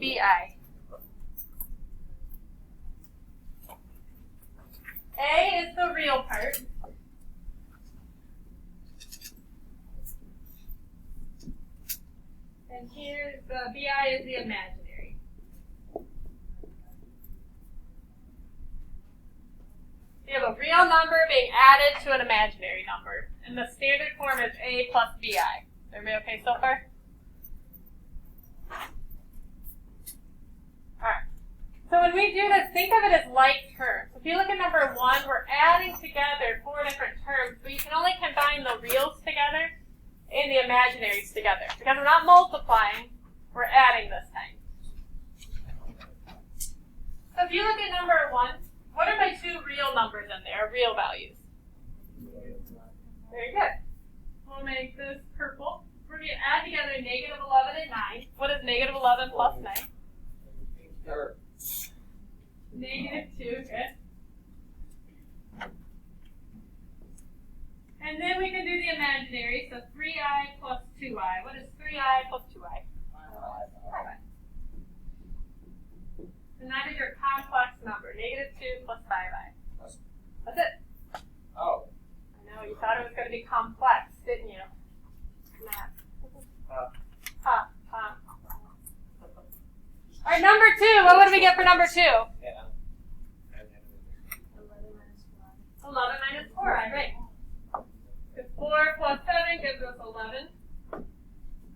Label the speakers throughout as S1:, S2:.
S1: BI. A is the real part. And here the BI is the imaginary. You have a real number being added to an imaginary number. And the standard form is A plus BI. Everybody okay so far? Alright. So when we do this, think of it as like terms. If you look at number 1, we're adding together 4 different terms, but you can only combine the reals together and the imaginaries together. Because we're not multiplying, we're adding this time. So if you look at number 1, what are my 2 real numbers in there, real values? Very good. We'll make this purple. We're going to add together negative 11 and 9. What is negative 11 plus 9? Negative 2, good. And then we can do the imaginary, so 3i plus 2i. What is 3i plus 2i? 5i. And that is your complex number, negative 2 plus 5i. That's it.
S2: Oh.
S1: I know, you thought it was going to be complex, didn't you? Math. All right, number 2. What do we get for number 2? 11 minus 4i, right. 4 plus 7 gives us 11.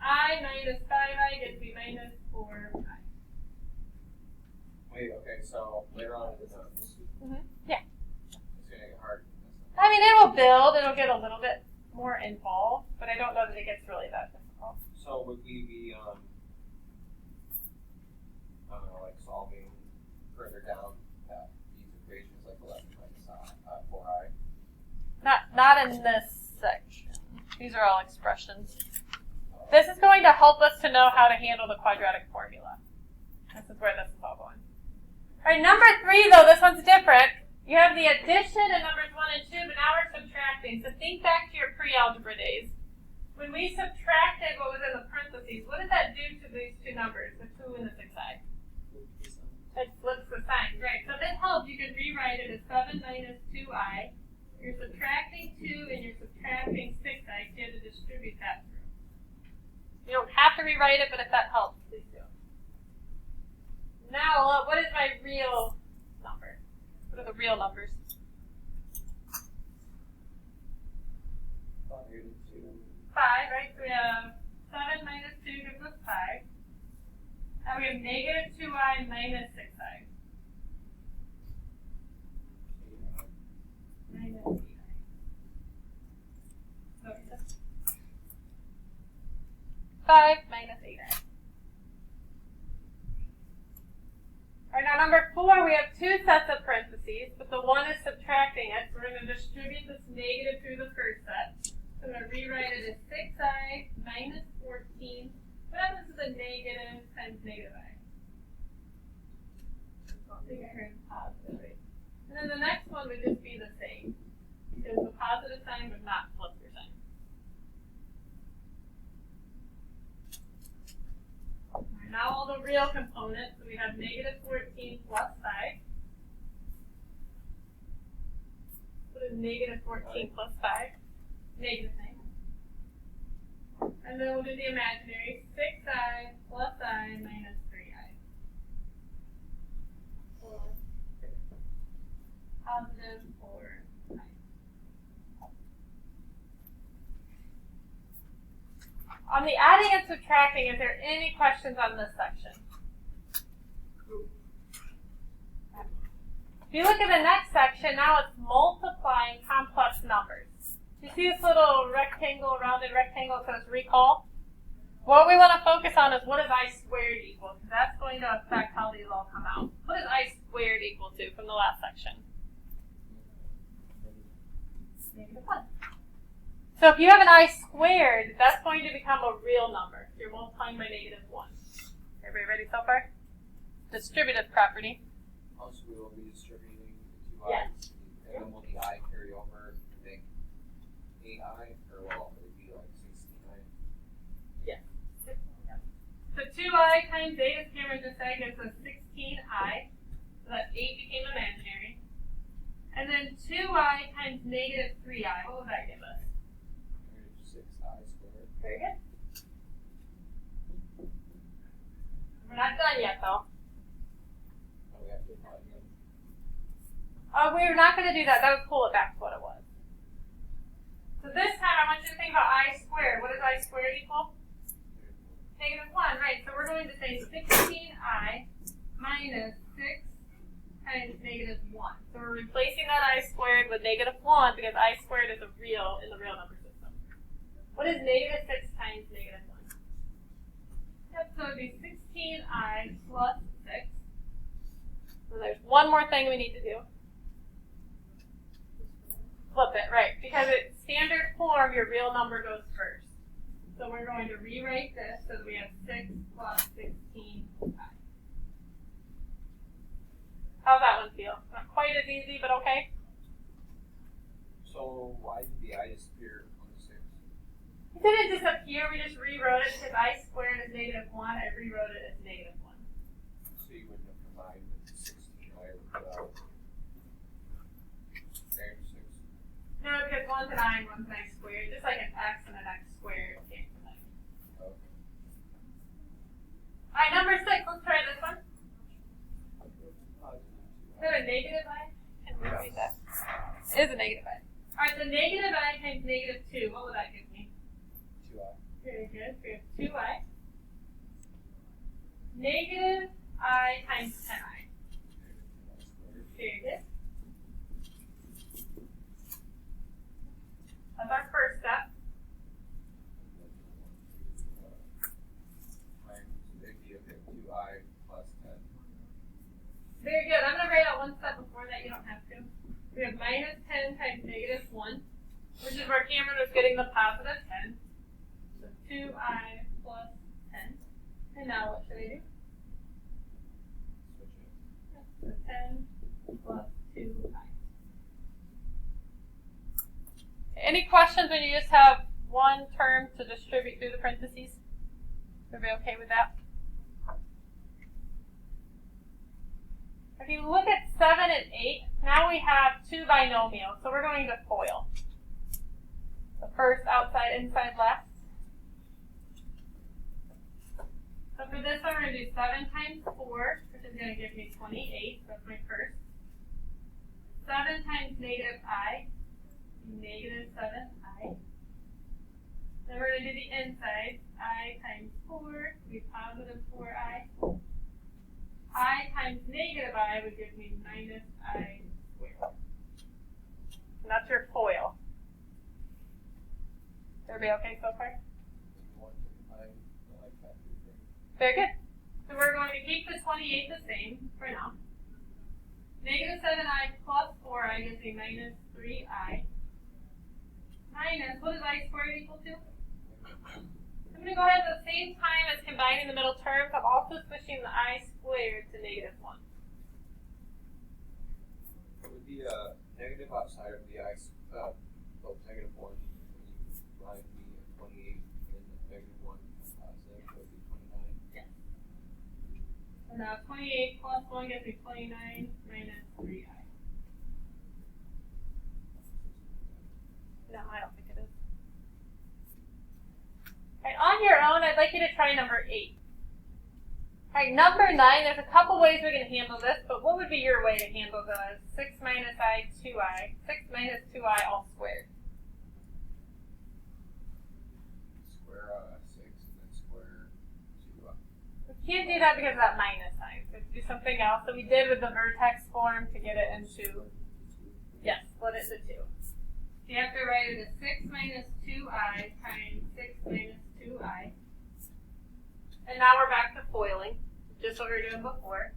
S1: I minus 5i gives me minus 4i.
S2: Wait, okay, so later on in the notes.
S1: Yeah.
S2: It's going to get hard.
S1: I mean, it will build. It'll get a little bit more involved, but I don't know that it gets really that difficult.
S2: So would we be, I don't know, like solving further down these equations, like 11 minus 4i?
S1: Not in this section. These are all expressions. This is going to help us to know how to handle the quadratic formula. This is where this is all going. All right, number 3, though, this one's different. You have the addition in numbers 1 and 2, but now we're subtracting. So think back to your pre-algebra days. When we subtracted what was in the parentheses, what did that do to these 2 numbers, the 2 and the 6i? It flips the sign, right. So this helps. You can rewrite it as 7 minus 2i. You're subtracting 2 and you're subtracting 6i. You have to distribute that through. You don't have to rewrite it, but if that helps, please do. Now, what is my real number? What are the real numbers? 5, right? So we have 7 minus 2 gives us 5. Now we have negative 2i minus 6i. Minus 8i. Okay. 5 minus 8i. All right, now number 4, we have 2 sets of parentheses, but the one is subtracting it. So we're going to distribute this negative through the first set. So I'm going to rewrite it as 6i minus 14. What happens to the negative times negative i? I think I heard positive, right? And then the next one would just be the same. Because the positive sign would not flip your sign. Right, now all the real components. So we have negative 14 plus 5. What is negative 14 plus 5? Negative sign. And then we'll do the imaginary. 6i plus I minus 3i. Positive 4i. On the adding and subtracting, is there any questions on this section? If you look at the next section, now it's multiplying complex numbers. You see this little rectangle, rounded rectangle, it says recall? What we want to focus on is what does I squared equal? Because that's going to affect how these all come out. What does I squared equal to from the last section? Negative 1. So if you have an I squared, that's going to become a real number. You're multiplying by negative 1. Everybody ready so far? Distributive property.
S2: Also, we will be distributing the 2i.
S1: Yes.
S2: And then will the I carry over to make 8i, or will it be like 16i?
S1: Yes. So 2i 2i times 8, as Cameron just said, gives us 16i. So that 8 became imaginary. And then 2i times negative 3i. What would that give us?
S2: 6i squared.
S1: Very good. We're not done yet, though.
S2: Oh, we have to find them.
S1: We're not going to do that. That would pull it back to what it was. So this time, I want you to think about I squared. What does I squared equal? Negative 1, right. So we're going to say 16i minus 6 times negative 1. So we're replacing that I squared with negative 1 because I squared is a real in the real number system. What is negative 6 times negative 1? Yep, so it would be 16i plus 6. So there's one more thing we need to do. Flip it, right. Because it's standard form, your real number goes first. So we're going to rewrite this so that we have 6 plus 16i. How's that one feel? Not quite as easy, but okay.
S2: So why did the I disappear on the 6?
S1: It didn't disappear, we just rewrote it because I squared is negative 1, I rewrote it as negative 1.
S2: So you wouldn't have combined with the 16i without negative 6?
S1: No, because one's an I and one's an I squared, just like an X and an X squared can't combine.
S2: Okay.
S1: Alright, number 6, let's try this one. Is that a negative I? Can we read that? It is a negative I. Alright, so negative I times negative 2, what would that give me?
S2: 2i.
S1: Very good. We have 2i. Negative I times 10i. Very good. That's our first step.
S2: Times 2i plus 10.
S1: Very good. I'm going to write out one step before that. You don't have to. We have minus 10 times negative 1, which is where Cameron was getting the positive 10. So 2i plus 10. And now what should I do?
S2: Switch it.
S1: So 10 plus 2i. Any questions when you just have one term to distribute through the parentheses? Everybody okay with that? If you look at 7 and 8, now we have two binomials, so we're going to FOIL. The first outside, inside, left. So for this one, we're going to do 7 times 4, which is going to give me 28. That's my first. 7 times negative I, negative 7i. Then we're going to do the inside. I times 4 would be positive 4i. I times negative I would give me minus I squared. And that's your FOIL. Everybody okay so far? Very good. So we're going to keep the 28 the same for now. Negative 7i plus 4i gives me minus 3i. Minus, what is I squared equal to? I'm going to go ahead at the same time as combining the middle terms. I'm also switching the I squared to negative 1.
S2: Would the negative outside of the I, negative 1, when you find the 28 and negative 1 positive, would be 29?
S1: Yes. So now 28 plus 1 gives me 29 minus 3i. No, I don't think it is. Alright, on your own, I'd like you to try number 8. Alright, number 9, there's a couple ways we can handle this, but what would be your way to handle the 6 minus I, 2i? 6 minus 2i all squared.
S2: Square 6 and then square 2i.
S1: We can't do that because of that minus sign. So do something else that we did with the vertex form to get it into, yes, split it into 2. So you have to write it as 6 minus 2i times 6 minus 2i. And now we're back to FOILing, just what we were doing before.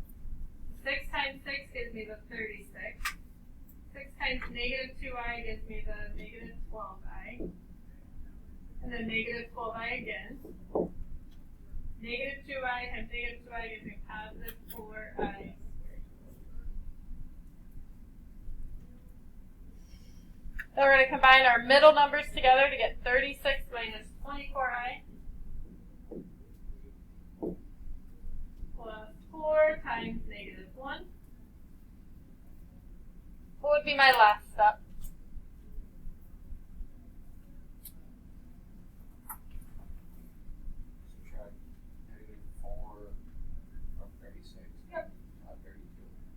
S1: 6 times 6 gives me the 36. 6 times negative 2i gives me the negative 12i. And then negative 12i again. Negative 2i times negative 2i gives me positive 4i squared. Then we're going to combine our middle numbers together to get 36 minus 24i. plus 4 times negative 1. What would be my last step?
S2: Subtract -4 from 36.
S1: Yep.
S2: 32.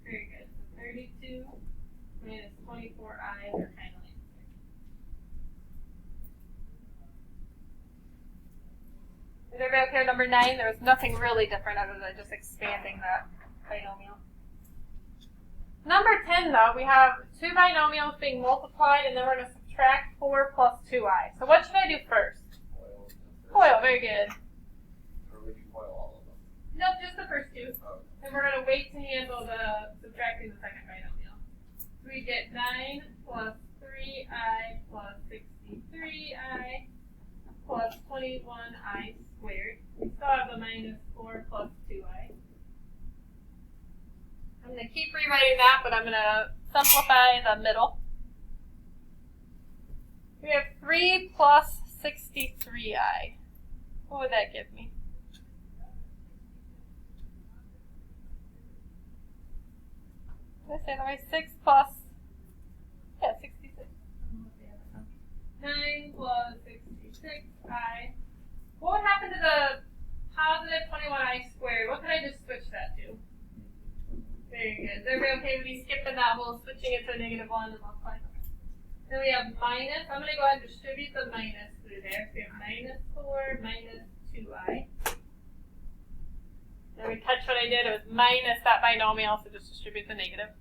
S1: Very good. So 32 minus 24i, they're kind of like. Is everybody okay with number 9? There was nothing really different other than just expanding that binomial. Number 10, though, we have two binomials being multiplied, and then we're going to subtract 4 plus 2i. So what should I do first?
S2: FOIL.
S1: FOIL, very good.
S2: Or would you FOIL all of them?
S1: Nope, just the first two.
S2: Oh.
S1: And we're going to wait to handle the subtracting the second binomial. So we get 9 plus 3i plus 63i plus 21i squared. We still have the minus 4 plus 2i. I'm going to keep rewriting that, but I'm going to simplify the middle. We have 3 plus 63i. What would that give me? Did I say that right? 6 plus, 66. 9 plus 66i. What would happen to the positive 21i squared? What could I just switch that to? Very good. Is everybody okay with me skipping that whole switching it to a negative 1 and multiplying? Then we have minus. I'm going to go ahead and distribute the minus through there. So we have minus 4 minus 2i. Then we touch what I did. It was minus that binomial, so just distribute the negative.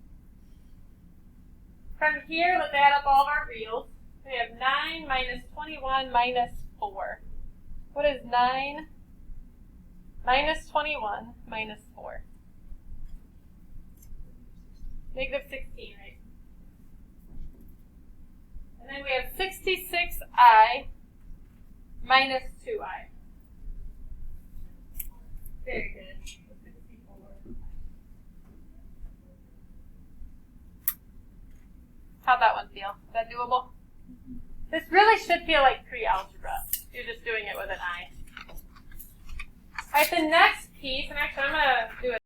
S1: From here, let's add up all of our reals. We have 9 minus 21 minus 4. What is 9 minus 21 minus 4? Negative 16, right? And then we have 66i minus 2i. Very good. 64. How'd that one feel? Is that doable? This really should feel like pre-algebra. You're just doing it with an I. Alright, the next piece, and actually I'm going to do a